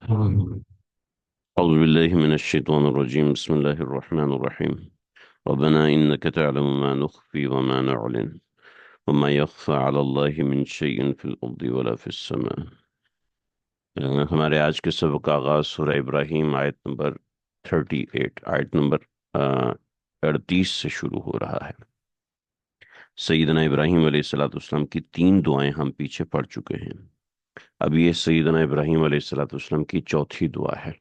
أعوذ بالله من الشيطان الرجيم. بسم الله الرحمن الرحيم. ربنا إنك تعلم ما نخفي وما نعلن وما يخفى على الله من شيء في الأرض ولا في السماء. ہمارے آج کے سبق کا آغاز سورہ ابراہیم آیت نمبر 38 آیت نمبر 38 سے شروع ہو رہا ہے۔ سیدنا ابراہیم علیہ الصلوۃ والسلام کی 3 دعائیں ہم پیچھے پڑھ چکے ہیں۔ اب یہ سیدنا ابراہیم علیہ الصلوۃ والسلام کی چوتھی دعا ہے۔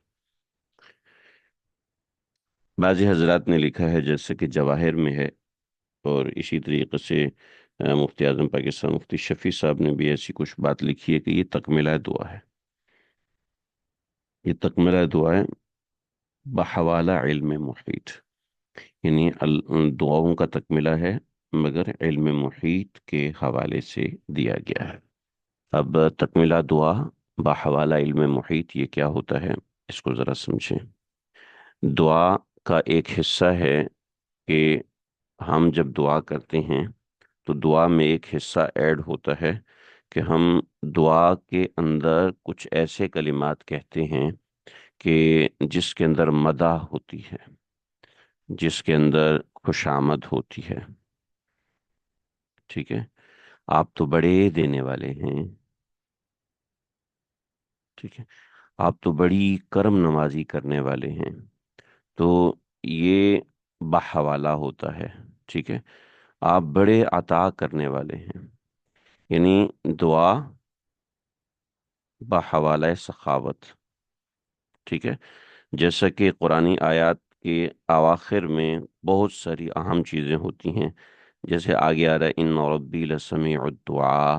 بعضی حضرات نے لکھا ہے جیسے کہ جواہر میں ہے، اور اسی طریقے سے مفتی اعظم پاکستان مفتی شفیع صاحب نے بھی ایسی کچھ بات لکھی ہے کہ یہ تکملہ دعا ہے۔ یہ تکملہ دعا ہے بحوالہ علم محیط، یعنی دعاؤں کا تکملہ ہے مگر علم محیط کے حوالے سے دیا گیا ہے۔ اب تکملہ دعا بحوالہ علم محیط یہ کیا ہوتا ہے، اس کو ذرا سمجھیں۔ دعا کا ایک حصہ ہے کہ ہم جب دعا کرتے ہیں تو دعا میں ایک حصہ ایڈ ہوتا ہے کہ ہم دعا کے اندر کچھ ایسے کلمات کہتے ہیں کہ جس کے اندر مدح ہوتی ہے، جس کے اندر خوشامد ہوتی ہے۔ ٹھیک ہے، آپ تو بڑے دینے والے ہیں، ٹھیک ہے، آپ تو بڑی کرم نوازی کرنے والے ہیں، تو یہ بحوالہ ہوتا ہے۔ ٹھیک ہے، آپ بڑے عطا کرنے والے ہیں، یعنی دعا بحوالہ سخاوت۔ ٹھیک ہے، جیسا کہ قرآنی آیات کے اواخر میں بہت ساری اہم چیزیں ہوتی ہیں، جیسے آگے آ رہا ہے ان ربی لسمیع الدعاء،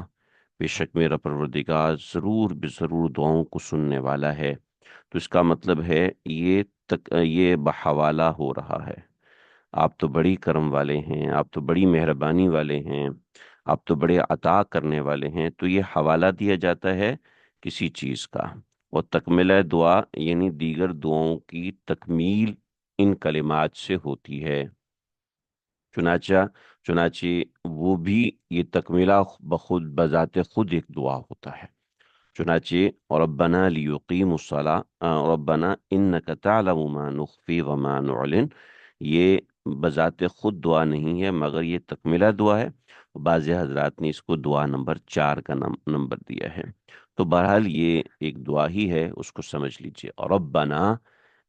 بے شک میرا پروردگار ضرور بے ضرور دعاؤں کو سننے والا ہے۔ تو اس کا مطلب ہے یہ بحوالہ ہو رہا ہے، آپ تو بڑی کرم والے ہیں، آپ تو بڑی مہربانی والے ہیں، آپ تو بڑے عطا کرنے والے ہیں، تو یہ حوالہ دیا جاتا ہے کسی چیز کا۔ اور تکملہ دعا یعنی دیگر دعاؤں کی تکمیل ان کلمات سے ہوتی ہے۔ چنانچہ وہ بھی یہ تکملہ بخود بذات خود ایک دعا ہوتا ہے۔ چنانچہ ربنا لیقیموا الصلاۃ ربنا انک تعلم ما نخفی وما نعلن، یہ بذات خود دعا نہیں ہے مگر یہ تکملہ دعا ہے۔ بعض حضرات نے اس کو دعا نمبر 4 کا نمبر دیا ہے۔ تو بہرحال یہ ایک دعا ہی ہے، اس کو سمجھ لیجئے۔ اور ربنا،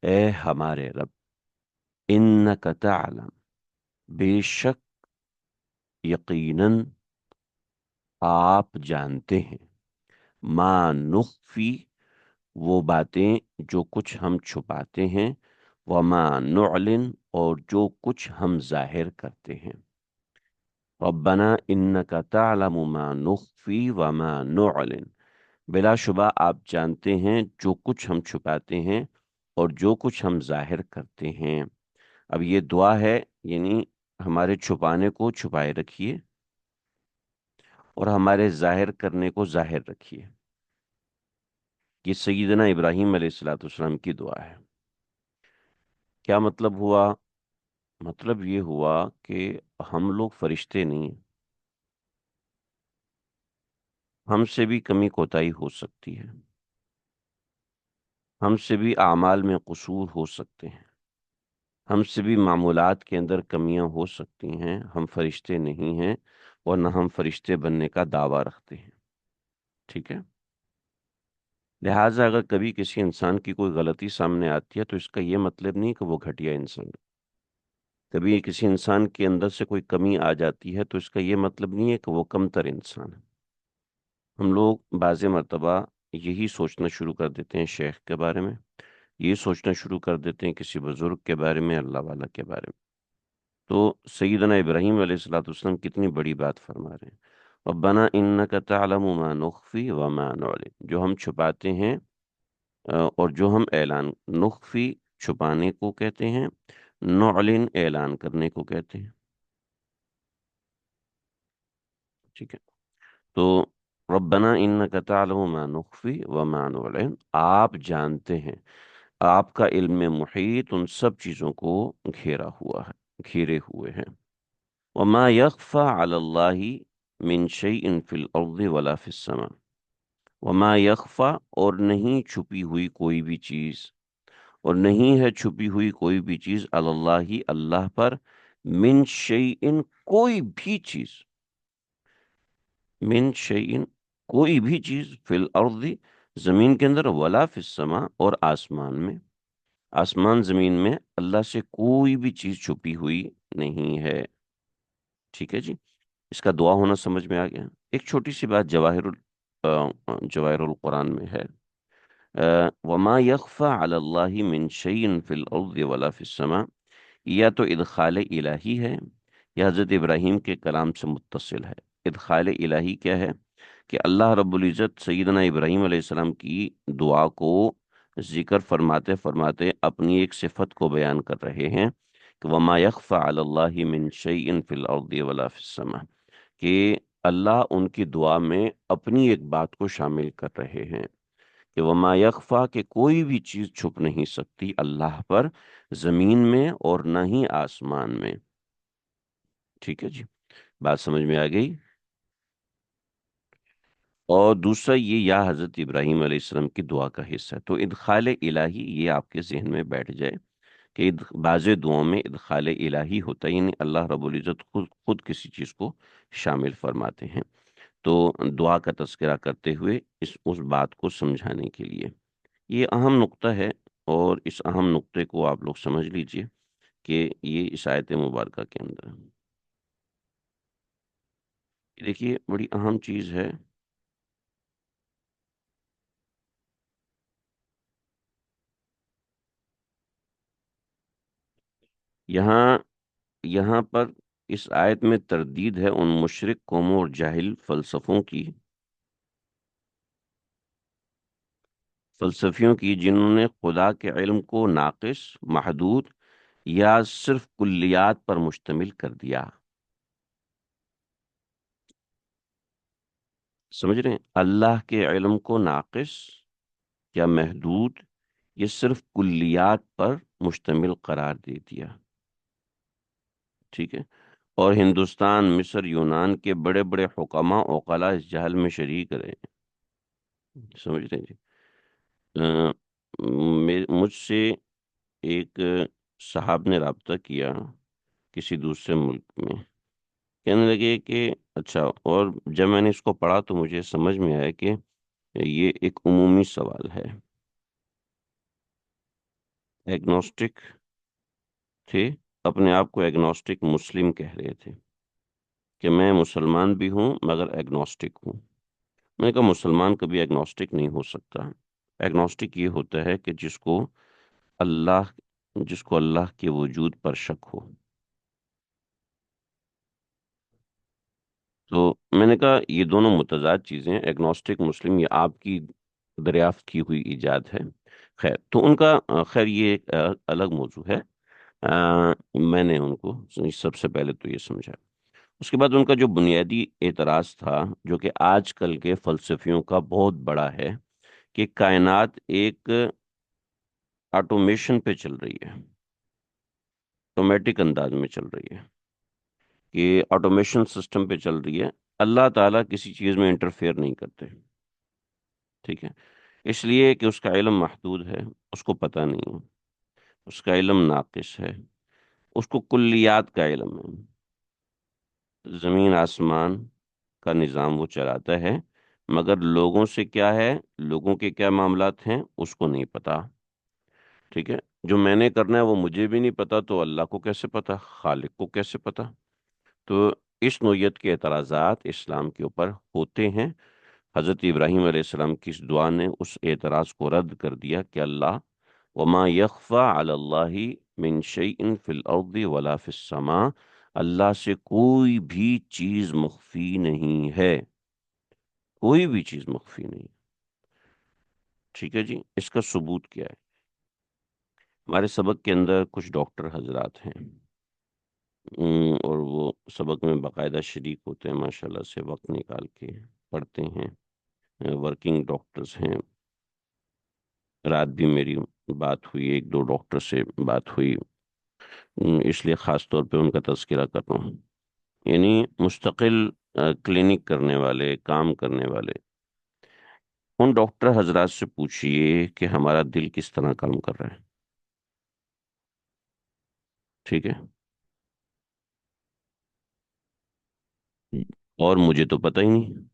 اے ہمارے رب، انک تعلم، بے شک یقیناً آپ جانتے ہیں، ما نخفی، وہ باتیں جو کچھ ہم چھپاتے ہیں، وما نعلن، اور جو کچھ ہم ظاہر کرتے ہیں۔ ربنا انک تعلم ما نخفی وما نعلن، بلا شبہ آپ جانتے ہیں جو کچھ ہم چھپاتے ہیں اور جو کچھ ہم ظاہر کرتے ہیں۔ اب یہ دعا ہے، یعنی ہمارے چھپانے کو چھپائے رکھیے اور ہمارے ظاہر کرنے کو ظاہر رکھیے۔ یہ سیدنا ابراہیم علیہ الصلوۃ والسلام کی دعا ہے۔ کیا مطلب ہوا؟ مطلب یہ ہوا کہ ہم لوگ فرشتے نہیں ہیں، ہم سے بھی کمی کوتاہی ہو سکتی ہے، ہم سے بھی اعمال میں قصور ہو سکتے ہیں، ہم سے بھی معمولات کے اندر کمیاں ہو سکتی ہیں، ہم فرشتے نہیں ہیں اور نہ ہم فرشتے بننے کا دعویٰ رکھتے ہیں۔ ٹھیک ہے، لہٰذا اگر کبھی کسی انسان کی کوئی غلطی سامنے آتی ہے تو اس کا یہ مطلب نہیں کہ وہ گھٹیا انسان ہے۔ کبھی کسی انسان کے اندر سے کوئی کمی آ جاتی ہے تو اس کا یہ مطلب نہیں ہے کہ وہ کم تر انسان ہے۔ ہم لوگ بعض مرتبہ یہی سوچنا شروع کر دیتے ہیں شیخ کے بارے میں، یہ سوچنا شروع کر دیتے ہیں کسی بزرگ کے بارے میں، اللہ والا کے بارے میں۔ تو سیدنا ابراہیم علیہ الصلوۃ والسلام کتنی بڑی بات فرما رہے ہیں، ربنا انک تعلم ما نخفی وما نعلن، جو ہم چھپاتے ہیں اور جو ہم اعلان، نخفی چھپانے کو کہتے ہیں، نعلن اعلان کرنے کو کہتے ہیں۔ ٹھیک ہے، تو ربنا انک تعلم ما نخفی وما نعلن، آپ جانتے ہیں، آپ کا علم محیط ان سب چیزوں کو گھیرا ہوا ہے، گھیرے ہوئے ہیں۔ وما يخفى على الله من شيء في الارض ولا في السماء، وما یخفا، اور نہیں چھپی ہوئی کوئی بھی چیز، اور نہیں ہے چھپی ہوئی کوئی بھی چیز اللہ، اللہ پر، من شیئن، کوئی بھی چیز، من شیئن، کوئی بھی چیز، فی الارض، زمین کے اندر، ولا فی السماء، اور آسمان میں، آسمان زمین میں اللہ سے کوئی بھی چیز چھپی ہوئی نہیں ہے۔ ٹھیک ہے جی، اس کا دعا ہونا سمجھ میں آ گیا۔ ایک چھوٹی سی بات جواہر القرآن میں ہے، وما یخفى علی اللہ من شیء فی الارض ولا فی السماء، یا تو ادخال الہی ہے، یا حضرت ابراہیم کے کلام سے متصل ہے۔ ادخال الہی کیا ہے؟ کہ اللہ رب العزت سیدنا ابراہیم علیہ السلام کی دعا کو ذکر فرماتے فرماتے اپنی ایک صفت کو بیان کر رہے ہیں کہ وما یخفى علی اللہ من شیء فی الارض ولا فی السماء، کہ اللہ ان کی دعا میں اپنی ایک بات کو شامل کر رہے ہیں کہ وما یخفا، کہ کوئی بھی چیز چھپ نہیں سکتی اللہ پر، زمین میں اور نہ ہی آسمان میں۔ ٹھیک ہے جی، بات سمجھ میں آ گئی۔ اور دوسرا یہ یا حضرت ابراہیم علیہ السلام کی دعا کا حصہ ہے، تو ادخال الہی یہ آپ کے ذہن میں بیٹھ جائے کہ بعض دعاؤں میں ادخال الہی ہوتا ہے، یعنی اللہ رب العزت خود خود کسی چیز کو شامل فرماتے ہیں۔ تو دعا کا تذکرہ کرتے ہوئے اس بات کو سمجھانے کے لیے یہ اہم نقطہ ہے، اور اس اہم نقطے کو آپ لوگ سمجھ لیجئے کہ یہ اس آیت مبارکہ کے اندر ہے۔ دیکھیے بڑی اہم چیز ہے، یہاں یہاں پر اس آیت میں تردید ہے ان مشرک قوموں اور جاہل فلسفوں کی، فلسفیوں کی، جنہوں نے خدا کے علم کو ناقص، محدود یا صرف کلیات پر مشتمل کر دیا۔ سمجھ رہے ہیں؟ اللہ کے علم کو ناقص یا محدود، یہ صرف کلیات پر مشتمل قرار دے دیا۔ ٹھیک ہے، اور ہندوستان، مصر، یونان کے بڑے بڑے حکماء عقلاء اس جہل میں شریک رہے۔ سمجھ رہے ہیں جی؟ مجھ سے ایک صاحب نے رابطہ کیا کسی دوسرے ملک میں، کہنے لگے کہ اچھا، اور جب میں نے اس کو پڑھا تو مجھے سمجھ میں آیا کہ یہ ایک عمومی سوال ہے۔ ایگنوسٹک تھے، اپنے آپ کو ایگنوسٹک مسلم کہہ رہے تھے کہ میں مسلمان بھی ہوں مگر ایگنوسٹک ہوں۔ میں نے کہا مسلمان کبھی ایگنوسٹک نہیں ہو سکتا۔ ایگنوسٹک یہ ہوتا ہے کہ اللہ جس کو اللہ کے وجود پر شک ہو۔ تو میں نے کہا یہ دونوں متضاد چیزیں ہیں، ایگنوسٹک مسلم یہ آپ کی دریافت کی ہوئی ایجاد ہے۔ خیر، تو ان کا خیر یہ ایک الگ موضوع ہے۔ میں نے ان کو سب سے پہلے تو یہ سمجھا، اس کے بعد ان کا جو بنیادی اعتراض تھا جو کہ آج کل کے فلسفیوں کا بہت بڑا ہے، کہ کائنات ایک آٹومیشن پہ چل رہی ہے، آٹومیٹک انداز میں چل رہی ہے، کہ آٹومیشن سسٹم پہ چل رہی ہے، اللہ تعالیٰ کسی چیز میں انٹرفیئر نہیں کرتے۔ ٹھیک ہے، اس لیے کہ اس کا علم محدود ہے، اس کو پتہ نہیں ہے، اس کا علم ناقص ہے، اس کو کلیات کا علم ہے، زمین آسمان کا نظام وہ چلاتا ہے، مگر لوگوں سے کیا ہے، لوگوں کے کیا معاملات ہیں اس کو نہیں پتا۔ ٹھیک ہے، جو میں نے کرنا ہے وہ مجھے بھی نہیں پتا، تو اللہ کو کیسے پتا، خالق کو کیسے پتا؟ تو اس نوعیت کے اعتراضات اسلام کے اوپر ہوتے ہیں۔ حضرت ابراہیم علیہ السلام کی اس دعا نے اس اعتراض کو رد کر دیا کہ اللہ، وما یخفى علی اللہ من شیء فی الارض ولا فی السماء، اللہ سے کوئی بھی چیز مخفی نہیں ہے، کوئی بھی چیز مخفی نہیں۔ ٹھیک ہے جی، اس کا ثبوت کیا ہے؟ ہمارے سبق کے اندر کچھ ڈاکٹر حضرات ہیں، اور وہ سبق میں باقاعدہ شریک ہوتے ہیں، ماشاءاللہ سے وقت نکال کے پڑھتے ہیں، ورکنگ ڈاکٹرز ہیں۔ رات بھی میری بات ہوئی، ایک دو ڈاکٹر سے بات ہوئی، اس لیے خاص طور پہ ان کا تذکرہ کر رہا ہوں۔ یعنی مستقل کلینک کرنے والے، کام کرنے والے، ان ڈاکٹر حضرات سے پوچھئے کہ ہمارا دل کس طرح کام کر رہا ہے، ٹھیک ہے، اور مجھے تو پتہ ہی نہیں۔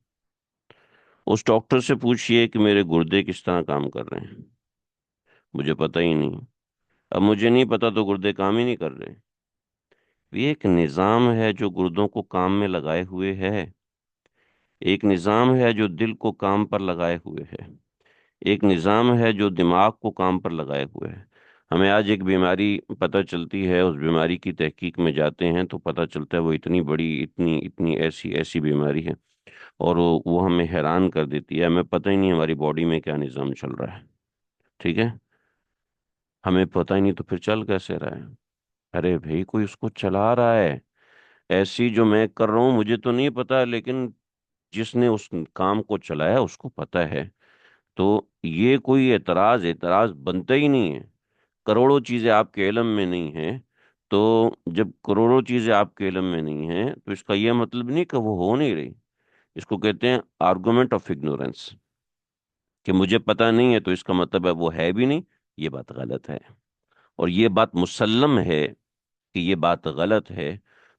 اس ڈاکٹر سے پوچھئے کہ میرے گردے کس طرح کام کر رہے ہیں، مجھے پتہ ہی نہیں۔ اب مجھے نہیں پتا تو گردے کام ہی نہیں کر رہے۔ یہ ایک نظام ہے جو گردوں کو کام میں لگائے ہوئے ہے، ایک نظام ہے جو دل کو کام پر لگائے ہوئے ہے، ایک نظام ہے جو دماغ کو کام پر لگائے ہوئے ہے۔ ہمیں آج ایک بیماری پتہ چلتی ہے، اس بیماری کی تحقیق میں جاتے ہیں تو پتہ چلتا ہے وہ اتنی بڑی، اتنی اتنی ایسی ایسی بیماری ہے، اور وہ ہمیں حیران کر دیتی ہے، ہمیں پتہ ہی نہیں ہماری باڈی میں کیا نظام چل رہا ہے، ٹھیک ہے، ہمیں پتہ ہی نہیں تو پھر چل کیسے رہا ہے؟ ارے بھائی کوئی اس کو چلا رہا ہے، ایسی جو میں کر رہا ہوں مجھے تو نہیں پتا، لیکن جس نے اس کام کو چلایا اس کو پتا ہے۔ تو یہ کوئی اعتراض بنتا ہی نہیں ہے۔ کروڑوں چیزیں آپ کے علم میں نہیں ہیں، تو جب کروڑوں چیزیں آپ کے علم میں نہیں ہیں تو اس کا یہ مطلب نہیں کہ وہ ہو نہیں رہی۔ اس کو کہتے ہیں آرگومنٹ آف اگنورینس، کہ مجھے پتا نہیں ہے تو اس کا مطلب ہے وہ ہے بھی نہیں۔ یہ بات غلط ہے، اور یہ بات مسلم ہے کہ یہ بات غلط ہے،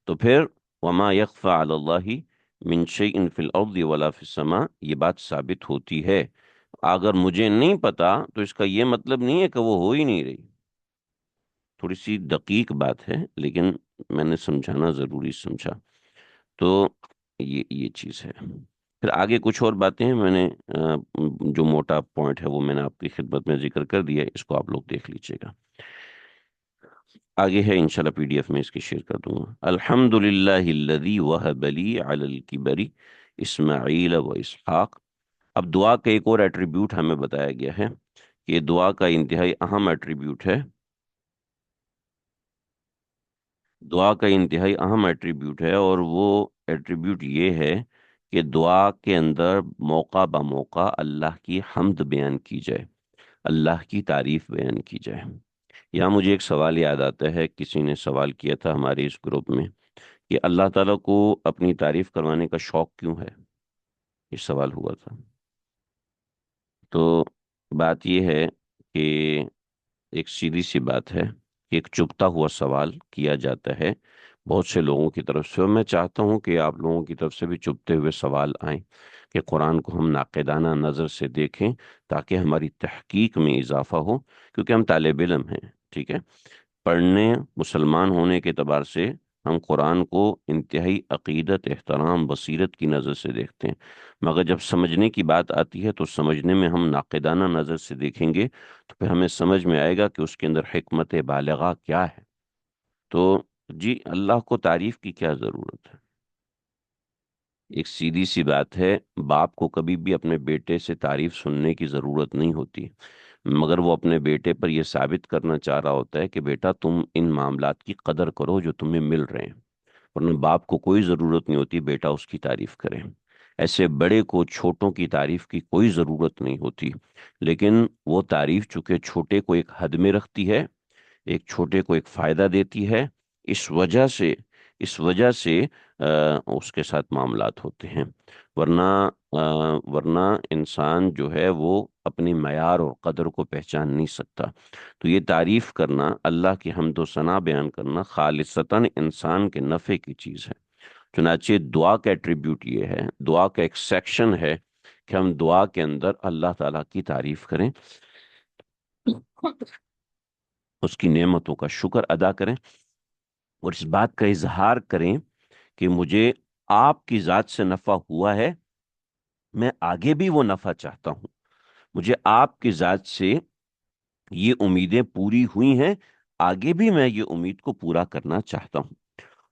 تو پھر وما يخفى على الله من شيء في الارض ولا في السماء، یہ بات ثابت ہوتی ہے۔ اگر مجھے نہیں پتا تو اس کا یہ مطلب نہیں ہے کہ وہ ہو ہی نہیں رہی۔ تھوڑی سی دقیق بات ہے، لیکن میں نے سمجھانا ضروری سمجھا۔ تو یہ چیز ہے۔ پھر آگے کچھ اور باتیں ہیں، میں نے جو موٹا پوائنٹ ہے وہ میں نے آپ کی خدمت میں ذکر کر دیا ہے، اس کو آپ لوگ دیکھ لیجئے گا۔ آگے ہے انشاءاللہ پی ڈی ایف میں اس کی شیئر کر دوں گا۔ الحمد للہ الذی وہب لی علی الکبر اسماعیل و اسحاق۔ اب دعا کا ایک اور ایٹریبیوٹ ہمیں بتایا گیا ہے کہ یہ دعا کا انتہائی اہم ایٹریبیوٹ ہے، دعا کا انتہائی اہم ایٹریبیوٹ ہے، اور وہ ایٹریبیوٹ یہ ہے کہ دعا کے اندر موقع بہ موقع اللہ کی حمد بیان کی جائے، اللہ کی تعریف بیان کی جائے۔ یہاں مجھے ایک سوال یاد آتا ہے، کسی نے سوال کیا تھا ہمارے اس گروپ میں کہ اللہ تعالیٰ کو اپنی تعریف کروانے کا شوق کیوں ہے؟ یہ سوال ہوا تھا۔ تو بات یہ ہے کہ ایک سیدھی سی بات ہے کہ ایک چبھتا ہوا سوال کیا جاتا ہے بہت سے لوگوں کی طرف سے، اور میں چاہتا ہوں کہ آپ لوگوں کی طرف سے بھی چبھتے ہوئے سوال آئیں کہ قرآن کو ہم ناقدانہ نظر سے دیکھیں تاکہ ہماری تحقیق میں اضافہ ہو، کیونکہ ہم طالب علم ہیں، ٹھیک ہے۔ پڑھنے، مسلمان ہونے کے اعتبار سے ہم قرآن کو انتہائی عقیدت، احترام، بصیرت کی نظر سے دیکھتے ہیں، مگر جب سمجھنے کی بات آتی ہے تو سمجھنے میں ہم ناقدانہ نظر سے دیکھیں گے تو پھر ہمیں سمجھ میں آئے گا کہ اس کے اندر حکمت بالغہ کیا ہے۔ تو جی اللہ کو تعریف کی کیا ضرورت ہے؟ ایک سیدھی سی بات ہے، باپ کو کبھی بھی اپنے بیٹے سے تعریف سننے کی ضرورت نہیں ہوتی، مگر وہ اپنے بیٹے پر یہ ثابت کرنا چاہ رہا ہوتا ہے کہ بیٹا تم ان معاملات کی قدر کرو جو تمہیں مل رہے ہیں، ورنہ باپ کو کوئی ضرورت نہیں ہوتی بیٹا اس کی تعریف کرے۔ ایسے بڑے کو چھوٹوں کی تعریف کی کوئی ضرورت نہیں ہوتی، لیکن وہ تعریف چونکہ چھوٹے کو ایک حد میں رکھتی ہے، ایک چھوٹے کو ایک فائدہ دیتی ہے، اس وجہ سے اس وجہ سے اس کے ساتھ معاملات ہوتے ہیں، ورنہ ورنہ انسان جو ہے وہ اپنی معیار اور قدر کو پہچان نہیں سکتا۔ تو یہ تعریف کرنا، اللہ کی حمد و ثنا بیان کرنا خالصتاً انسان کے نفع کی چیز ہے۔ چنانچہ دعا کا ایٹریبیوٹ یہ ہے، دعا کا ایک سیکشن ہے کہ ہم دعا کے اندر اللہ تعالیٰ کی تعریف کریں، اس کی نعمتوں کا شکر ادا کریں، اور اس بات کا اظہار کریں کہ مجھے آپ کی ذات سے نفع ہوا ہے، میں آگے بھی وہ نفع چاہتا ہوں، مجھے آپ کی ذات سے یہ امیدیں پوری ہوئی ہیں، آگے بھی میں یہ امید کو پورا کرنا چاہتا ہوں۔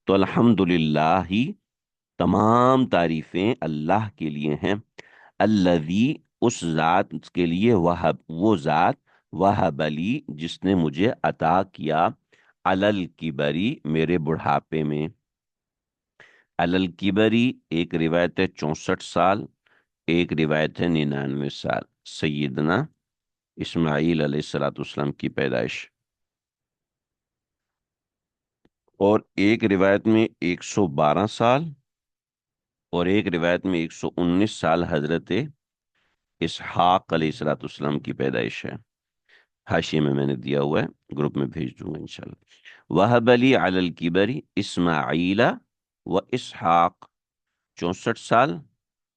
تو الحمدللہ ہی تمام تعریفیں اللہ کے لیے ہیں، الذی، اس ذات کے لیے، وہ ذات، وہب لی، جس نے مجھے عطا کیا، علل کبری، میرے بڑھاپے میں۔ علل کبری ایک روایت ہے 64 سال، ایک روایت ہے 99 سال، سیدنا اسماعیل علیہ الصلوۃ والسلام کی پیدائش، اور ایک روایت میں 112 سال، اور ایک روایت میں 119 سال حضرت اسحاق علیہ الصلوۃ والسلام کی پیدائش ہے۔ حاشیے میں نے دیا ہوا ہے، گروپ میں بھیج دوں گا انشاءاللہ۔ وَهَبَ لِي عَلَى الْكِبَرِ اسماعیل و اسحاق، 64 سال،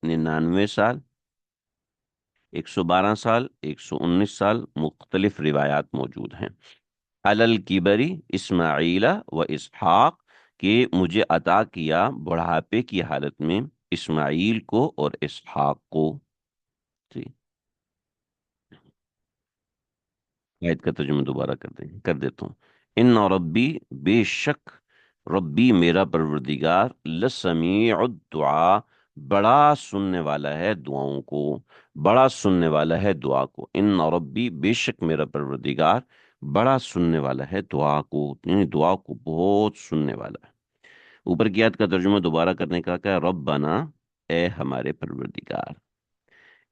99 سال، 112 سال، 119 سال، مختلف روایات موجود ہیں۔ علل کبری اسماعیل و اسحاق، کہ مجھے عطا کیا بڑھاپے کی حالت میں اسماعیل کو اور اسحاق کو۔ جی، آیت کا ترجمہ دوبارہ کر دیتا ہوں۔ ان ربی، بے شک ربی میرا پروردگار، لسمیع الدعا، بڑا سننے والا ہے دعاؤں کو، بڑا سننے والا ہے دعا کو۔ ان ربی، بے شک میرا پروردگار بڑا سننے والا ہے دعا کو، یعنی دعا کو بہت سننے والا ہے۔ اوپر کی آیت کا ترجمہ دوبارہ کرنے کا کیا؟ ربنا، اے ہمارے پروردگار،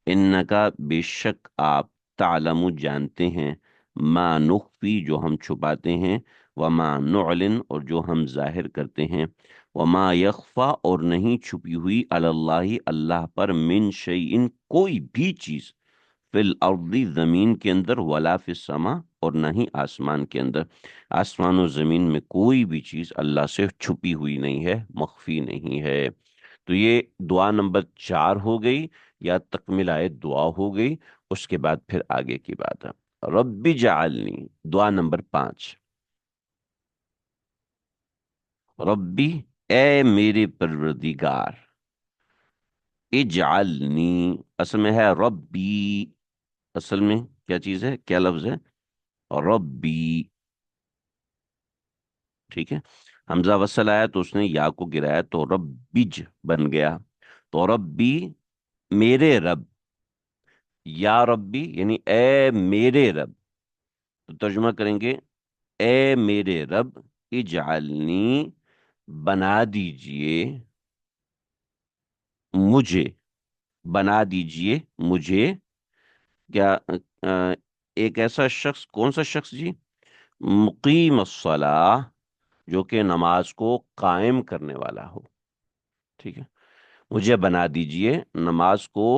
انکا، بے شک آپ، تعلم، جانتے ہیں، ما نخفی، جو ہم چھپاتے ہیں، وما نعلن، اور جو ہم ظاہر کرتے ہیں، وما یخفا، اور نہیں چھپی ہوئی، علی اللہ، اللہ پر، من شیئن، کوئی بھی چیز، فی الارض، زمین کے اندر، ولا فی السما، اور نہ ہی آسمان کے اندر۔ آسمان و زمین میں کوئی بھی چیز اللہ سے چھپی ہوئی نہیں ہے، مخفی نہیں ہے۔ تو یہ دعا نمبر 4 ہو گئی، یا تکملہ دعا ہو گئی۔ اس کے بعد پھر آگے کی بات ہے، رب جعلنی، دعا نمبر 5۔ ربی، اے میرے پروردگار، اجعلنی، اصل میں ہے ربی، اصل میں کیا چیز ہے، کیا لفظ ہے؟ ربی، ٹھیک ہے۔ حمزہ وصل آیا تو اس نے یا کو گرایا تو ربج بن گیا۔ تو ربی، میرے رب، یا ربی یعنی اے میرے رب، تو ترجمہ کریں گے، اے میرے رب، اجعلنی، بنا دیجئے مجھے، بنا دیجئے مجھے، کیا ایک ایسا شخص، کون سا شخص جی؟ مقیم الصلاح، جو کہ نماز کو قائم کرنے والا ہو، ٹھیک ہے۔ مجھے بنا دیجئے نماز کو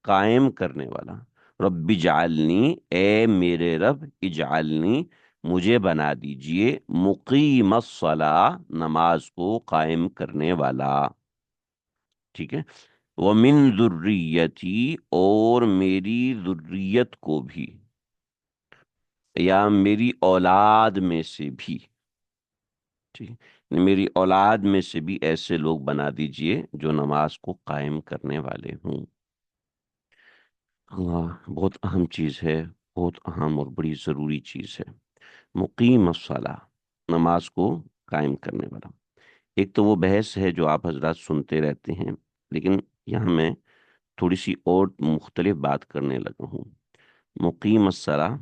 قائم کرنے والا۔ رب اجعلنی، اے میرے رب، اجعلنی، مجھے بنا دیجئے، مقیم الصلاح، نماز کو قائم کرنے والا، ٹھیک ہے۔ ومن ذریتی، اور میری ذریت کو بھی، یا میری اولاد میں سے بھی، ٹھیک ہے، میری اولاد میں سے بھی ایسے لوگ بنا دیجئے جو نماز کو قائم کرنے والے ہوں۔ اللہ، بہت اہم چیز ہے، بہت اہم اور بڑی ضروری چیز ہے، مقیم الصلاح، نماز کو قائم کرنے والا۔ ایک تو وہ بحث ہے جو آپ حضرات سنتے رہتے ہیں، لیکن یہاں میں تھوڑی سی اور مختلف بات کرنے لگا ہوں۔ مقیم الصلاح،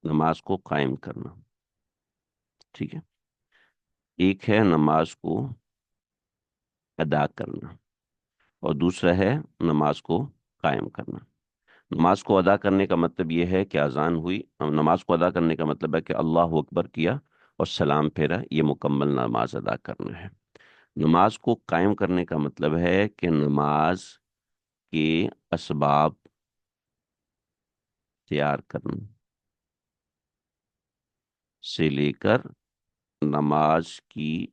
نماز کو قائم کرنا، ٹھیک ہے۔ ایک ہے نماز کو ادا کرنا، اور دوسرا ہے نماز کو قائم کرنا۔ نماز کو ادا کرنے کا مطلب یہ ہے کہ اذان ہوئی، نماز کو ادا کرنے کا مطلب ہے کہ اللہ اکبر کیا اور سلام پھیرا، یہ مکمل نماز ادا کرنا ہے۔ نماز کو قائم کرنے کا مطلب ہے کہ نماز کے اسباب تیار کرنا سے لے کر نماز کی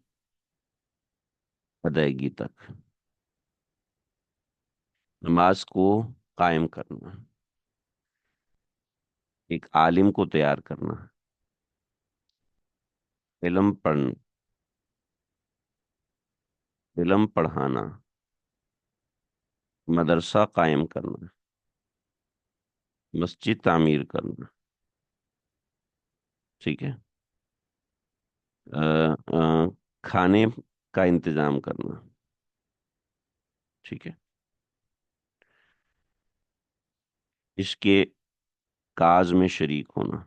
ادائیگی تک، نماز کو قائم کرنا، ایک عالم کو تیار کرنا، علم پڑھنا، علم پڑھانا، مدرسہ قائم کرنا، مسجد تعمیر کرنا، ٹھیک ہے، آ، آ، کھانے کا انتظام کرنا، ٹھیک ہے، اس کے کاز میں شریک ہونا،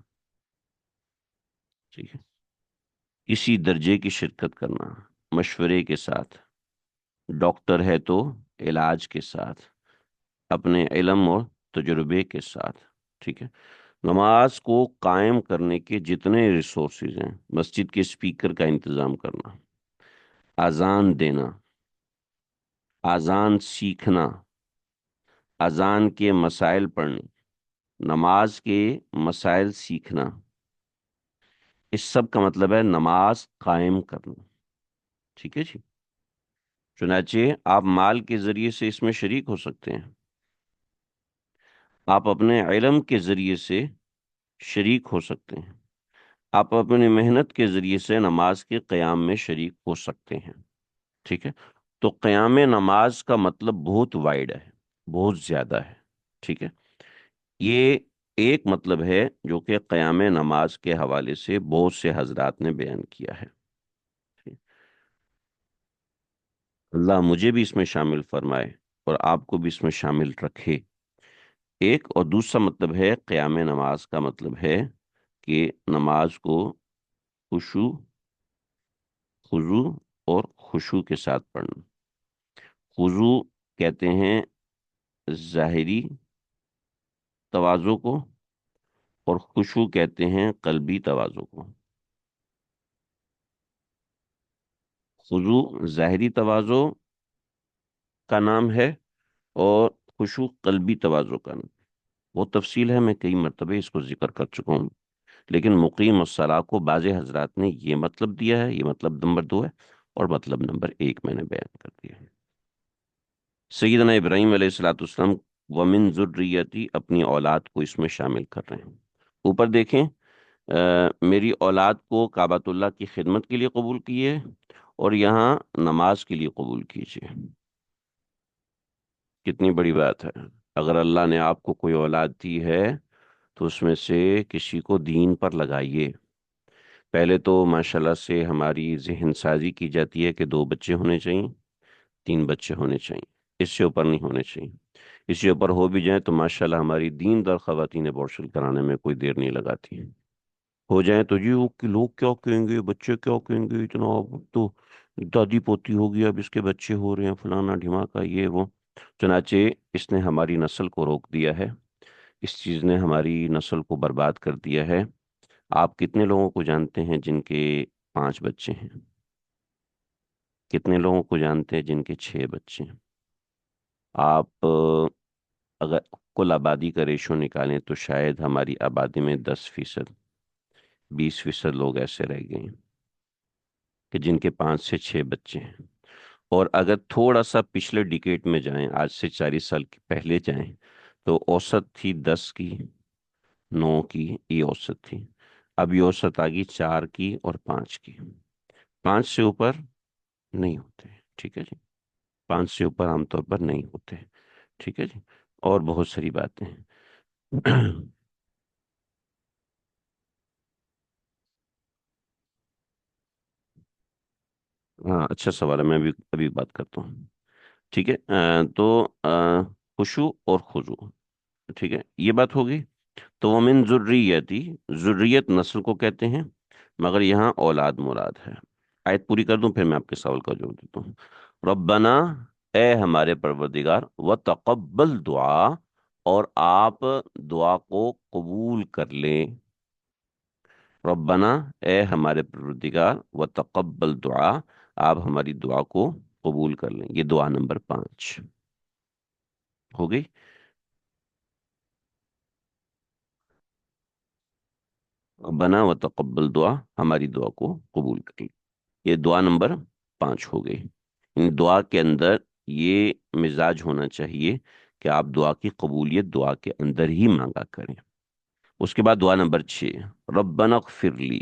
ٹھیک ہے، کسی درجے کی شرکت کرنا، مشورے کے ساتھ، ڈاکٹر ہے تو علاج کے ساتھ، اپنے علم اور تجربے کے ساتھ، ٹھیک ہے۔ نماز کو قائم کرنے کے جتنے ریسورسز ہیں، مسجد کے اسپیکر کا انتظام کرنا، اذان دینا، اذان سیکھنا، اذان کے مسائل پڑھنے، نماز کے مسائل سیکھنا، اس سب کا مطلب ہے نماز قائم کرنا، ٹھیک ہے جی۔ چنانچہ آپ مال کے ذریعے سے اس میں شریک ہو سکتے ہیں، آپ اپنے علم کے ذریعے سے شریک ہو سکتے ہیں، آپ اپنی محنت کے ذریعے سے نماز کے قیام میں شریک ہو سکتے ہیں، ٹھیک ہے۔ تو قیام نماز کا مطلب بہت وائڈ ہے، بہت زیادہ ہے، ٹھیک ہے۔ یہ ایک مطلب ہے جو کہ قیام نماز کے حوالے سے بہت سے حضرات نے بیان کیا ہے۔ اللہ مجھے بھی اس میں شامل فرمائے اور آپ کو بھی اس میں شامل رکھے۔ ایک اور دوسرا مطلب ہے قیام نماز کا مطلب ہے کہ نماز کو خشوع، خضوع اور خشوع کے ساتھ پڑھنا۔ خضوع کہتے ہیں ظاہری تواضع کو، اور خشوع کہتے ہیں قلبی تواضع کو۔ خضوع ظاہری تواضع کا نام ہے، اور خشوع قلبی تواضع کا نام۔ وہ تفصیل ہے، میں کئی مرتبہ اس کو ذکر کر چکا ہوں، لیکن مقیم الصلاح کو بعض حضرات نے یہ مطلب دیا ہے، یہ مطلب نمبر 2 ہے، اور مطلب نمبر 1 میں نے بیان کر دیا ہے۔ سیدنا ابراہیم علیہ الصلوۃ والسلام ومن ذریتی اپنی اولاد کو اس میں شامل کر رہے ہیں۔ اوپر دیکھیں، میری اولاد کو کعبۃ اللہ کی خدمت کے لیے قبول کیے، اور یہاں نماز کے لیے قبول کیجیے۔ کتنی بڑی بات ہے! اگر اللہ نے آپ کو کوئی اولاد دی ہے تو اس میں سے کسی کو دین پر لگائیے۔ پہلے تو ماشاءاللہ سے ہماری ذہن سازی کی جاتی ہے کہ 2 بچے ہونے چاہیے، 3 بچے ہونے چاہیے، اس سے اوپر نہیں ہونے چاہیے۔ اس سے اوپر ہو بھی جائیں تو ماشاءاللہ ہماری دین دار خواتین ابورشن کرانے میں کوئی دیر نہیں لگاتی ہیں۔ ہو جائیں تو جی وہ کہ لوگ کیا کہیں گے، بچے کیا کہیں گے، اتنا اب تو دادی پوتی ہوگی، اب اس کے بچے ہو رہے ہیں، فلانا ڈھماکا یہ وہ۔ چنانچہ اس نے ہماری نسل کو روک دیا ہے، اس چیز نے ہماری نسل کو برباد کر دیا ہے۔ آپ کتنے لوگوں کو جانتے ہیں جن کے 5 بچے ہیں؟ کتنے لوگوں کو جانتے ہیں جن کے 6 بچے ہیں؟ آپ اگر کل آبادی کا ریشو نکالیں تو شاید ہماری آبادی میں 10%، 20% لوگ ایسے رہ گئے ہیں کہ جن کے 5 سے 6 بچے ہیں۔ اور اگر تھوڑا سا پچھلے ڈیکیٹ میں جائیں، آج سے 40 سال پہلے جائیں، تو اوسط تھی 10 کی، 9 کی، یہ اوسط تھی۔ اب یہ اوسط آ گئی 4 کی اور 5 کی۔ 5 سے اوپر نہیں ہوتے، ٹھیک ہے جی، 5 سے اوپر عام طور پر نہیں ہوتے، ٹھیک ہے جی۔ اور بہت ساری باتیں ہیں۔ ہاں، اچھا سوال ہے، میں ابھی بات کرتا ہوں، ٹھیک ہے۔ تو خشوع اور خضوع، ٹھیک ہے، یہ بات ہوگی۔ تو ومن ذریتی، ذریت نسل کو کہتے ہیں، مگر یہاں اولاد مراد ہے۔ آیت پوری کر دوں پھر میں آپ کے سوال کا جواب دیتا ہوں۔ ربنا، اے ہمارے پروردگار، وتقبل دعا، اور آپ دعا کو قبول کر لیں۔ ربنا، اے ہمارے پروردگار، وتقبل دعا، آپ ہماری دعا کو قبول کر لیں۔ یہ دعا نمبر 5 ہو گئی۔ ربنا وتقبل دعا، ہماری دعا کو قبول کر لیں، یہ دعا نمبر 5 ہو گئی۔ ان دعا کے اندر یہ مزاج ہونا چاہیے کہ آپ دعا کی قبولیت دعا کے اندر ہی مانگا کریں۔ اس کے بعد دعا نمبر 6، ربنا اغفر لی،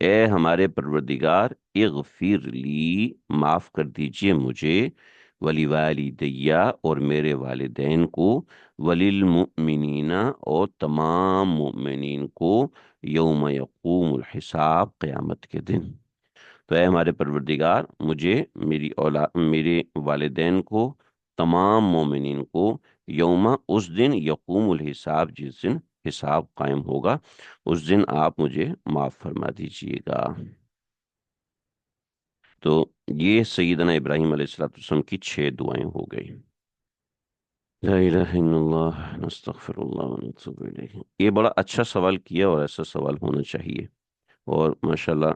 اے ہمارے پروردگار، اغفر لی، معاف کر دیجئے مجھے، ولی والدیہ، اور میرے والدین کو، وللمؤمنین، اور تمام مؤمنین کو، یوم یقوم الحساب، قیامت کے دن۔ تو اے ہمارے پروردگار، مجھے، میری اولاد، میرے والدین کو، تمام مومنین کو، یوم، اس دن، یقوم الحساب، جس دن حساب قائم ہوگا، اس دن آپ مجھے معاف فرما دیجئے گا۔ تو یہ سیدنا ابراہیم علیہ السلام کی 6 دعائیں ہو گئی۔ لا الہ الا اللہ، نستغفر اللہ ونتوب الیہ۔ یہ بڑا اچھا سوال کیا، اور ایسا سوال ہونا چاہیے، اور ماشاءاللہ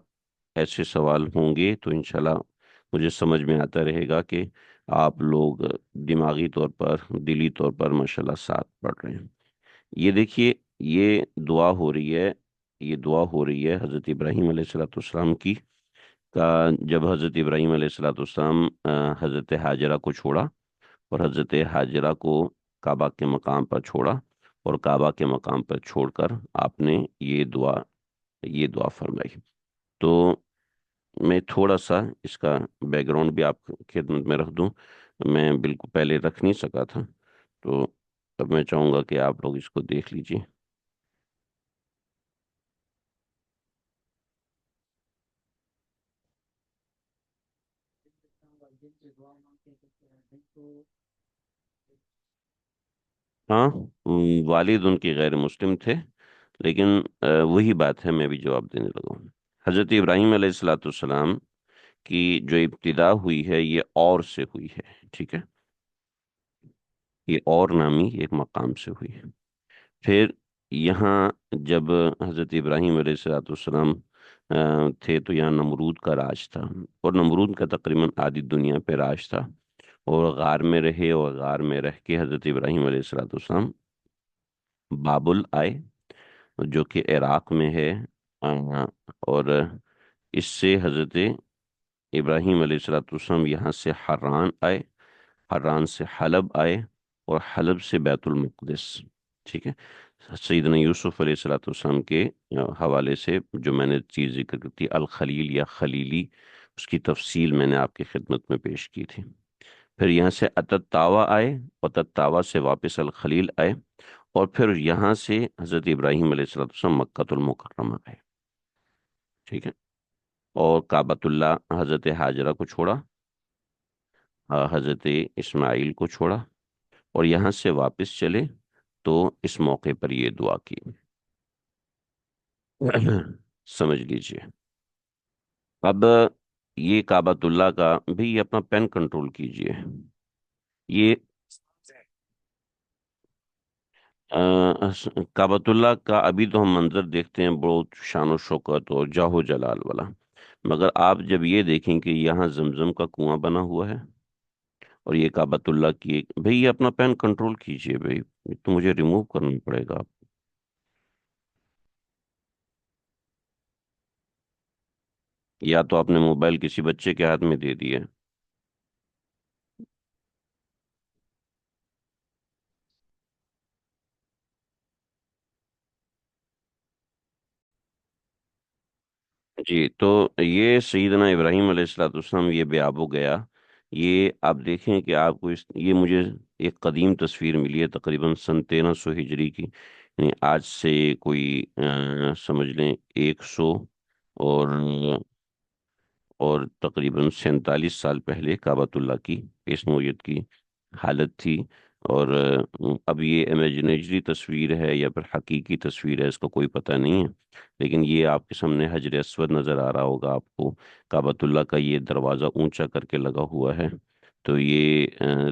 ایسے سوال ہوں گے تو انشاءاللہ مجھے سمجھ میں آتا رہے گا کہ آپ لوگ دماغی طور پر، دلی طور پر ماشاءاللہ ساتھ پڑھ رہے ہیں۔ یہ دیکھیے، یہ دعا ہو رہی ہے، یہ دعا ہو رہی ہے حضرت ابراہیم علیہ الصلوۃ والسلام کی، کا جب حضرت ابراہیم علیہ الصلوۃ والسلام حضرت حاجرہ کو چھوڑا، اور حضرت حاجرہ کو کعبہ کے مقام پر چھوڑا، اور کعبہ کے مقام پر چھوڑ کر آپ نے یہ دعا فرمائی۔ تو میں تھوڑا سا اس کا بیک گراؤنڈ بھی آپ کی خدمت میں رکھ دوں، میں بالکل پہلے رکھ نہیں سکا تھا، تو اب میں چاہوں گا کہ آپ لوگ اس کو دیکھ لیجیے۔ ہاں، والد ان کے غیر مسلم تھے، لیکن وہی بات ہے، میں بھی جواب دینے لگا ہوں۔ حضرت ابراہیم علیہ الصلوۃ والسلام کی جو ابتدا ہوئی ہے یہ اور سے ہوئی ہے، ٹھیک ہے، یہ اور نامی ایک مقام سے ہوئی ہے۔ پھر یہاں جب حضرت ابراہیم علیہ الصلوۃ والسلام تھے تو یہاں نمرود کا راج تھا، اور نمرود کا تقریباً آدھی دنیا پہ راج تھا، اور غار میں رہے، اور غار میں رہ کے حضرت ابراہیم علیہ الصلوۃ والسلام بابل آئے، جو کہ عراق میں ہے، اور اس سے حضرت ابراہیم علیہ الصلوۃ والسلام یہاں سے حران آئے، حران سے حلب آئے، اور حلب سے بیت المقدس، ٹھیک ہے۔ سیدنا یوسف علیہ الصلوۃ والسلام کے حوالے سے جو میں نے چیز ذکر کی تھی، الخلیل یا خلیلی، اس کی تفصیل میں نے آپ کی خدمت میں پیش کی تھی۔ پھر یہاں سے اتت تاوا آئے، اور اتت تاوا سے واپس الخلیل آئے، اور پھر یہاں سے حضرت ابراہیم علیہ الصلوۃ والسلام مکۃ المکرمہ آئے، ٹھیک ہے۔ اور کعبۃ اللہ حضرت حاجرہ کو چھوڑا، حضرت اسماعیل کو چھوڑا، اور یہاں سے واپس چلے، تو اس موقع پر یہ دعا کی۔ سمجھ لیجئے۔ اب یہ کعبۃ اللہ کا بھی، یہ اپنا پین کنٹرول کیجئے، یہ کعبۃ اللہ کا ابھی تو ہم منظر دیکھتے ہیں بہت شان و شوکت اور جاہ و جلال والا، مگر آپ جب یہ دیکھیں کہ یہاں زمزم کا کنواں بنا ہوا ہے، اور یہ کعبۃ اللہ کی بھئی یہ اپنا پین کنٹرول کیجئے بھئی، یہ تو مجھے ریموو کرنا پڑے گا۔ یا تو آپ نے موبائل کسی بچے کے ہاتھ میں دے دیا ہے۔ جی، تو یہ سیدنا ابراہیم علیہ السلاۃ والسلام یہ بے آب و گیا، یہ آپ دیکھیں کہ آپ کو یہ مجھے ایک قدیم تصویر ملی ہے، تقریباً سن 1300 ہجری کی، یعنی آج سے کوئی سمجھ لیں 100 اور تقریباً 47 سال پہلے کعبۃ اللہ کی اس نوعیت کی حالت تھی۔ اور اب یہ امیجنری تصویر ہے یا پھر حقیقی تصویر ہے، اس کا کوئی پتہ نہیں ہے، لیکن یہ آپ کے سامنے حجر اسود نظر آ رہا ہوگا آپ کو، کعبۃ اللہ کا یہ دروازہ اونچا کر کے لگا ہوا ہے، تو یہ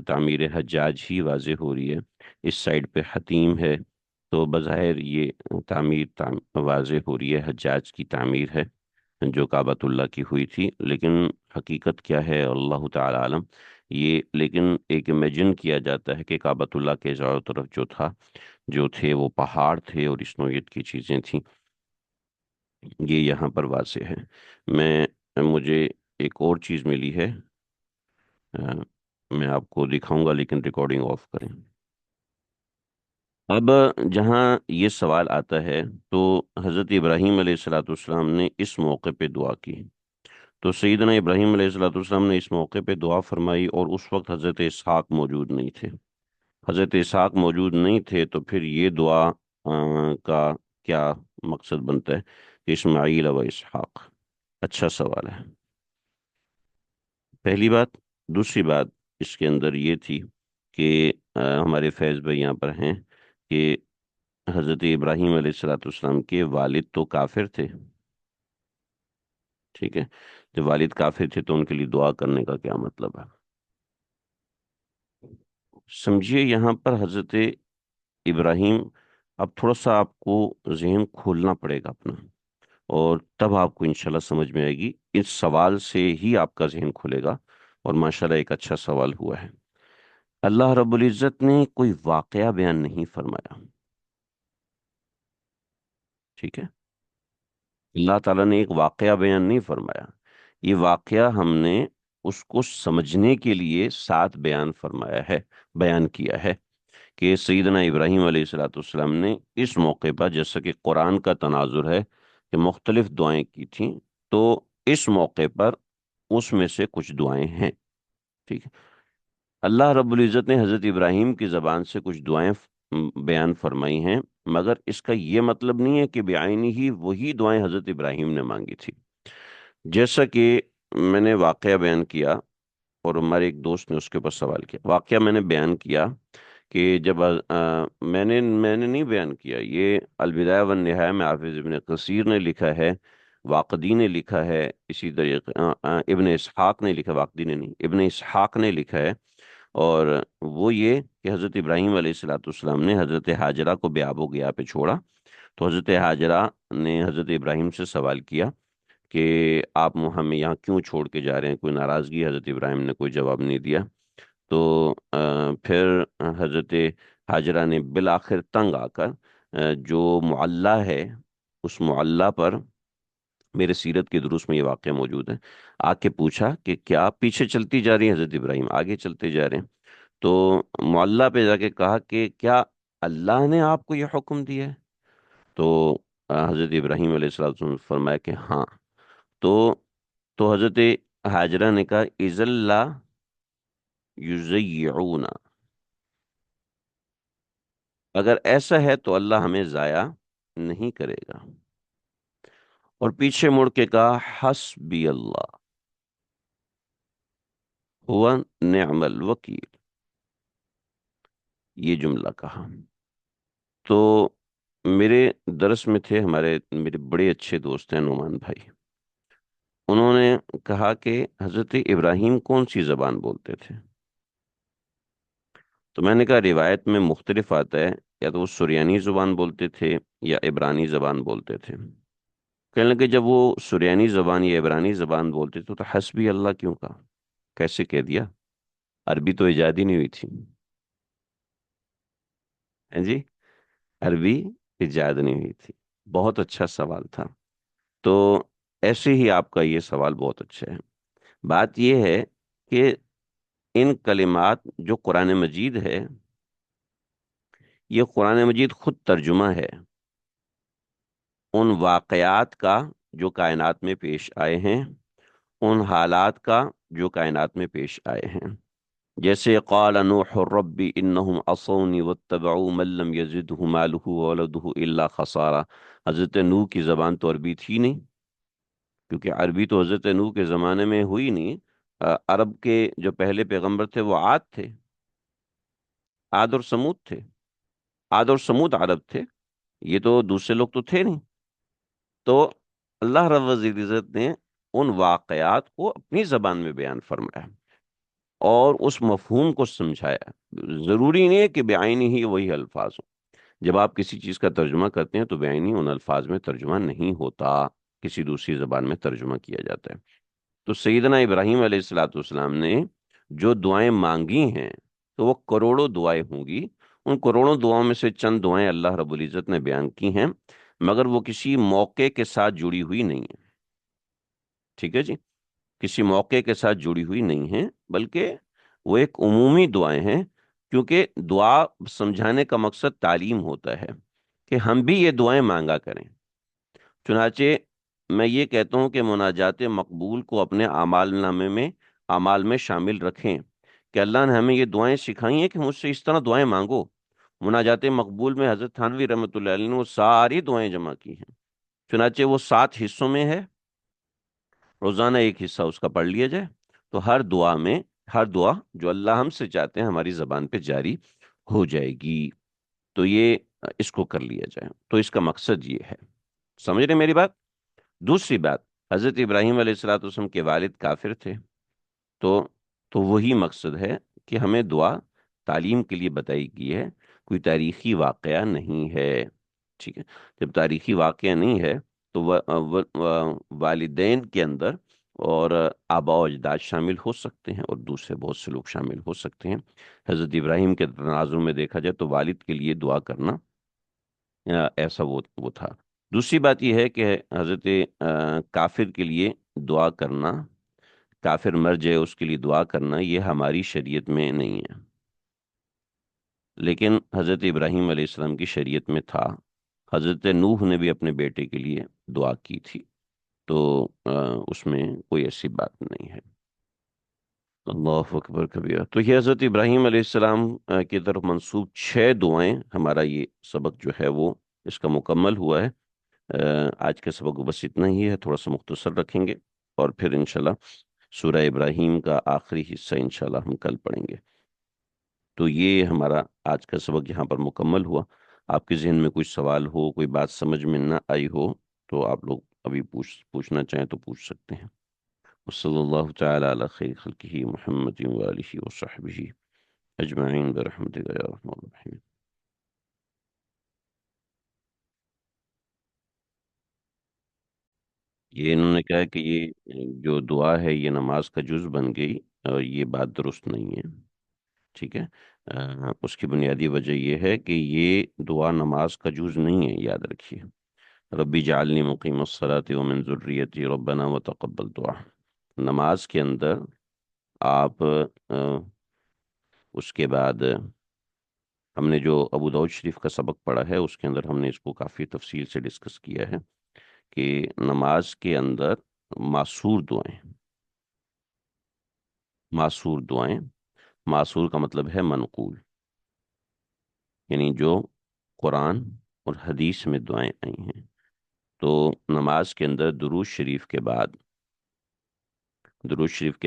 تعمیر حجاج ہی واضح ہو رہی ہے۔ اس سائڈ پہ حتیم ہے، تو بظاہر یہ واضح ہو رہی ہے حجاج کی تعمیر ہے جو کعبۃ اللہ کی ہوئی تھی، لیکن حقیقت کیا ہے اللہ تعالی عالم۔ یہ لیکن ایک امیجن کیا جاتا ہے کہ کعبۃ اللہ کے چاروں طرف جو تھے وہ پہاڑ تھے، اور اس نوعیت کی چیزیں تھیں، یہ یہاں پر واضح ہے۔ مجھے ایک اور چیز ملی ہے، آ، میں آپ کو دکھاؤں گا، لیکن ریکارڈنگ آف کریں۔ اب جہاں یہ سوال آتا ہے، تو حضرت ابراہیم علیہ الصلوۃ والسلام نے اس موقع پہ دعا کی، تو سیدنا ابراہیم علیہ الصلوۃ والسلام نے اس موقع پہ دعا فرمائی، اور اس وقت حضرت اسحاق موجود نہیں تھے۔ حضرت اسحاق موجود نہیں تھے، تو پھر یہ دعا کا کیا مقصد بنتا ہے کہ اسماعیل و اسحاق؟ اچھا سوال ہے، پہلی بات۔ دوسری بات اس کے اندر یہ تھی کہ ہمارے فیض بھائی یہاں پر ہیں، کہ حضرت ابراہیم علیہ الصلوۃ والسلام کے والد تو کافر تھے، ٹھیک ہے، جب والد کافر تھے تو ان کے لیے دعا کرنے کا کیا مطلب ہے؟ سمجھیے یہاں پر حضرت ابراہیم، اب تھوڑا سا آپ کو ذہن کھولنا پڑے گا اپنا، اور تب آپ کو انشاءاللہ سمجھ میں آئے گی، اس سوال سے ہی آپ کا ذہن کھلے گا، اور ماشاءاللہ ایک اچھا سوال ہوا ہے۔ اللہ رب العزت نے کوئی واقعہ بیان نہیں فرمایا، ٹھیک ہے؟ اللہ تعالیٰ نے ایک واقعہ بیان نہیں فرمایا، یہ واقعہ ہم نے اس کو سمجھنے کے لیے ساتھ بیان فرمایا ہے، بیان کیا ہے کہ سیدنا ابراہیم علیہ الصلوۃ والسلام نے اس موقع پر، جیسا کہ قرآن کا تناظر ہے کہ مختلف دعائیں کی تھیں، تو اس موقع پر اس میں سے کچھ دعائیں ہیں، ٹھیک ہے؟ اللہ رب العزت نے حضرت ابراہیم کی زبان سے کچھ دعائیں بیان فرمائی ہیں، مگر اس کا یہ مطلب نہیں ہے کہ بعینی ہی وہی دعائیں حضرت ابراہیم نے مانگی تھی۔ جیسا کہ میں نے واقعہ بیان کیا، اور ہمارے ایک دوست نے اس کے اوپر سوال کیا، واقعہ میں نے بیان کیا کہ جب میں نے نہیں بیان کیا، یہ البدایہ والنہایہ میں حافظ ابن کثیر نے لکھا ہے، واقدی نے لکھا ہے، اسی طریقے ابن اسحاق نے لکھا، واقدی نے نہیں، ابن اسحاق نے لکھا ہے، اور وہ یہ کہ حضرت ابراہیم علیہ الصلوۃ والسلام نے حضرت ہاجرہ کو بے آب و گیا پہ چھوڑا، تو حضرت ہاجرہ نے حضرت ابراہیم سے سوال کیا کہ آپ ہمیں یہاں کیوں چھوڑ کے جا رہے ہیں، کوئی ناراضگی؟ حضرت ابراہیم نے کوئی جواب نہیں دیا۔ تو پھر حضرت حاجرہ نے بالآخر تنگ آ کر جو معلّہ ہے، اس معلّہ پر میرے سیرت کے دروس میں یہ واقعہ موجود ہے، آ کے پوچھا کہ کیا آپ پیچھے چلتی جا رہی ہیں؟ حضرت ابراہیم آگے چلتے جا رہے ہیں۔ تو معلّہ پہ جا کے کہا کہ کیا اللہ نے آپ کو یہ حکم دیا ہے؟ تو حضرت ابراہیم علیہ السلام نے فرمایا کہ ہاں۔ تو حضرت حاجرہ نے کہا اذ اللہ یضیعون، اگر ایسا ہے تو اللہ ہمیں ضائع نہیں کرے گا، اور پیچھے مڑ کے کہا حسبی اللہ ہوا نعم الوکیل، یہ جملہ کہا۔ تو میرے درس میں تھے میرے بڑے اچھے دوست ہیں نعمان بھائی، انہوں نے کہا کہ حضرت ابراہیم کون سی زبان بولتے تھے؟ تو میں نے کہا روایت میں مختلف آتا ہے، یا تو وہ سریانی زبان بولتے تھے یا عبرانی زبان بولتے تھے۔ کہنے لگے جب وہ سریانی زبان یا عبرانی زبان بولتے تھے تو حسبی اللہ کیوں کہا؟ کیسے کہہ دیا؟ عربی تو ایجاد ہی نہیں ہوئی تھی، ہیں جی؟ عربی ایجاد نہیں ہوئی تھی۔ بہت اچھا سوال تھا۔ تو ایسے ہی آپ کا یہ سوال بہت اچھا ہے۔ بات یہ ہے کہ ان کلمات جو قرآن مجید ہے، یہ قرآن مجید خود ترجمہ ہے ان واقعات کا جو کائنات میں پیش آئے ہیں، ان حالات کا جو کائنات میں پیش آئے ہیں۔ جیسے قال نوح رب انہم عصونی واتبعوا من لم یزدہ مالہ وولدہ الا خسارا، حضرت نوح کی زبان تو عربی تھی نہیں، کیونکہ عربی تو حضرت نوح کے زمانے میں ہوئی نہیں۔ عرب کے جو پہلے پیغمبر تھے وہ عاد تھے، عاد اور سمود تھے، عاد اور سمود عرب تھے، یہ تو دوسرے لوگ تو تھے نہیں۔ تو اللہ رب العزت نے ان واقعات کو اپنی زبان میں بیان فرمایا اور اس مفہوم کو سمجھایا۔ ضروری نہیں ہے کہ بعینی ہی وہی الفاظ ہوں۔ جب آپ کسی چیز کا ترجمہ کرتے ہیں تو بعینی ان الفاظ میں ترجمہ نہیں ہوتا، کسی دوسری زبان میں ترجمہ کیا جاتا ہے۔ تو سیدنا ابراہیم علیہ الصلوۃ والسلام نے جو دعائیں مانگی ہیں، تو وہ کروڑوں دعائیں ہوں گی، ان کروڑوں دعاؤں میں سے چند دعائیں اللہ رب العزت نے بیان کی ہیں، مگر وہ کسی موقع کے ساتھ جڑی ہوئی نہیں ہیں، ٹھیک ہے جی؟ کسی موقع کے ساتھ جڑی ہوئی نہیں ہیں، بلکہ وہ ایک عمومی دعائیں ہیں، کیونکہ دعا سمجھانے کا مقصد تعلیم ہوتا ہے کہ ہم بھی یہ دعائیں مانگا کریں۔ چنانچہ میں یہ کہتا ہوں کہ مناجات مقبول کو اپنے اعمال میں شامل رکھیں، کہ اللہ نے ہمیں یہ دعائیں سکھائی ہیں کہ مجھ سے اس طرح دعائیں مانگو۔ مناجات مقبول میں حضرت تھانوی رحمۃ اللہ علیہ نے وہ ساری دعائیں جمع کی ہیں، چنانچہ وہ 7 حصوں میں ہے، روزانہ ایک حصہ اس کا پڑھ لیا جائے، تو ہر دعا جو اللہ ہم سے چاہتے ہیں ہماری زبان پہ جاری ہو جائے گی۔ تو یہ اس کو کر لیا جائے، تو اس کا مقصد یہ ہے۔ سمجھ رہے میری بات؟ دوسری بات، حضرت ابراہیم علیہ الصلوۃ والسلام کے والد کافر تھے، تو وہی مقصد ہے کہ ہمیں دعا تعلیم کے لیے بتائی گئی ہے، کوئی تاریخی واقعہ نہیں ہے، ٹھیک ہے؟ جب تاریخی واقعہ نہیں ہے تو والدین کے اندر اور آبا و اجداد شامل ہو سکتے ہیں اور دوسرے بہت سے لوگ شامل ہو سکتے ہیں۔ حضرت ابراہیم کے تناظر میں دیکھا جائے تو والد کے لیے دعا کرنا ایسا وہ تھا۔ دوسری بات یہ ہے کہ حضرت کافر کے لیے دعا کرنا، کافر مر جائے اس کے لیے دعا کرنا، یہ ہماری شریعت میں نہیں ہے، لیکن حضرت ابراہیم علیہ السلام کی شریعت میں تھا۔ حضرت نوح نے بھی اپنے بیٹے کے لیے دعا کی تھی، تو اس میں کوئی ایسی بات نہیں ہے۔ اللہ اکبر کبیرہ۔ تو یہ حضرت ابراہیم علیہ السلام کی طرف منسوب 6 دعائیں، ہمارا یہ سبق جو ہے وہ اس کا مکمل ہوا ہے۔ آج کے سبق کو بس اتنا ہی ہے، تھوڑا سا مختصر رکھیں گے، اور پھر انشاءاللہ سورہ ابراہیم کا آخری حصہ انشاءاللہ ہم کل پڑھیں گے۔ تو یہ ہمارا آج کا سبق یہاں پر مکمل ہوا۔ آپ کے ذہن میں کوئی سوال ہو، کوئی بات سمجھ میں نہ آئی ہو، تو آپ لوگ ابھی پوچھنا چاہیں تو پوچھ سکتے ہیں۔ وصلی اللہ تعالی علی خیر خلقہ محمد وآلہ وصحبہ اجمعین برحمتک یا ارحم الراحمین۔ یہ انہوں نے کہا کہ یہ جو دعا ہے یہ نماز کا جز بن گئی، اور یہ بات درست نہیں ہے، ٹھیک ہے۔ اس کی بنیادی وجہ یہ ہے کہ یہ دعا نماز کا جز نہیں ہے، یاد رکھیے۔ ربی جعلنی مقیم الصلاۃ ومن ذریتی ربنا وتقبل دعا، نماز کے اندر آپ اس کے بعد ہم نے جو ابو داؤد شریف کا سبق پڑھا ہے اس کے اندر ہم نے اس کو کافی تفصیل سے ڈسکس کیا ہے کہ نماز کے اندر معصور دعائیں، معصور دعائیں، معصور کا مطلب ہے منقول، یعنی جو قرآن اور حدیث میں دعائیں آئی ہیں، تو نماز کے اندر درود شریف کے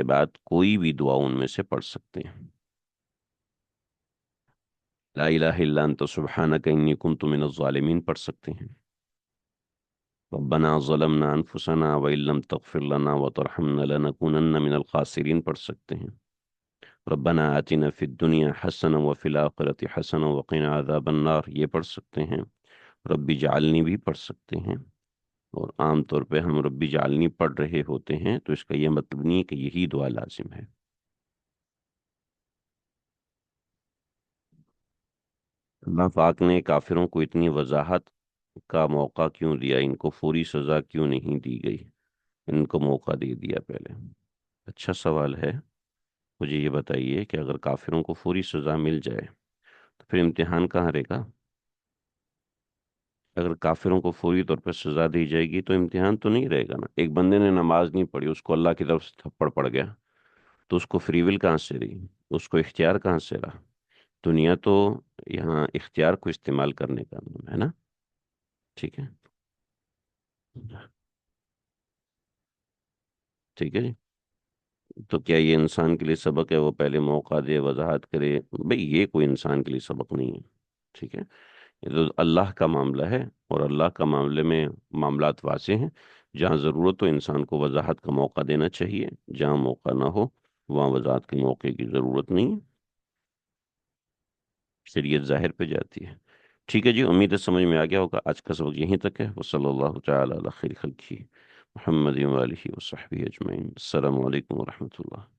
بعد کوئی بھی دعا ان میں سے پڑھ سکتے ہیں۔ لا الہ الا انت سبحانک انی کنت من الظالمین پڑھ سکتے ہیں۔ ربنا ظلمنا انفسنا وان لم تغفر لنا وترحمنا لنکونن من الخاسرین پڑھ سکتے ہیں۔ ربنا آتنا فی الدنیا حسنا وفی الآخرۃ حسنا وقنا عذاب النار یہ پڑھ سکتے ہیں۔ ربی جعلنی بھی پڑھ سکتے ہیں، اور عام طور پہ ہم ربی جعلنی پڑھ رہے ہوتے ہیں تو اس کا یہ مطلب نہیں کہ یہی دعا لازم ہے۔ اللہ پاک نے کافروں کو اتنی وضاحت کا موقع کیوں دیا، ان کو فوری سزا کیوں نہیں دی گئی، ان کو موقع دے دیا پہلے؟ اچھا سوال ہے۔ مجھے یہ بتائیے کہ اگر کافروں کو فوری سزا مل جائے تو پھر امتحان کہاں رہے گا؟ اگر کافروں کو فوری طور پر سزا دی جائے گی تو امتحان تو نہیں رہے گا نا۔ ایک بندے نے نماز نہیں پڑھی، اس کو اللہ کی طرف سے تھپڑ پڑ گیا، تو اس کو فری ول کہاں سے رہی، اس کو اختیار کہاں سے رہا؟ دنیا تو یہاں اختیار کو استعمال کرنے کا نام ہے نا، ٹھیک ہے؟ ٹھیک ہے جی۔ تو کیا یہ انسان کے لیے سبق ہے وہ پہلے موقع دے، وضاحت کرے؟ بھئی یہ کوئی انسان کے لیے سبق نہیں ہے، ٹھیک ہے؟ یہ تو اللہ کا معاملہ ہے، اور اللہ کا معاملے میں معاملات واضح ہیں۔ جہاں ضرورت ہو انسان کو وضاحت کا موقع دینا چاہیے، جہاں موقع نہ ہو وہاں وضاحت کے موقع کی ضرورت نہیں ہے، شریعت ظاہر پہ جاتی ہے۔ ٹھیک ہے جی، امید ہے سمجھ میں آ گیا ہوگا۔ آج کا سبق یہیں تک ہے۔ وصلی اللہ تعالی علی خیر خلقہ محمد وآلہ وصحبہ اجمعین۔ السلام علیکم ورحمۃ اللہ۔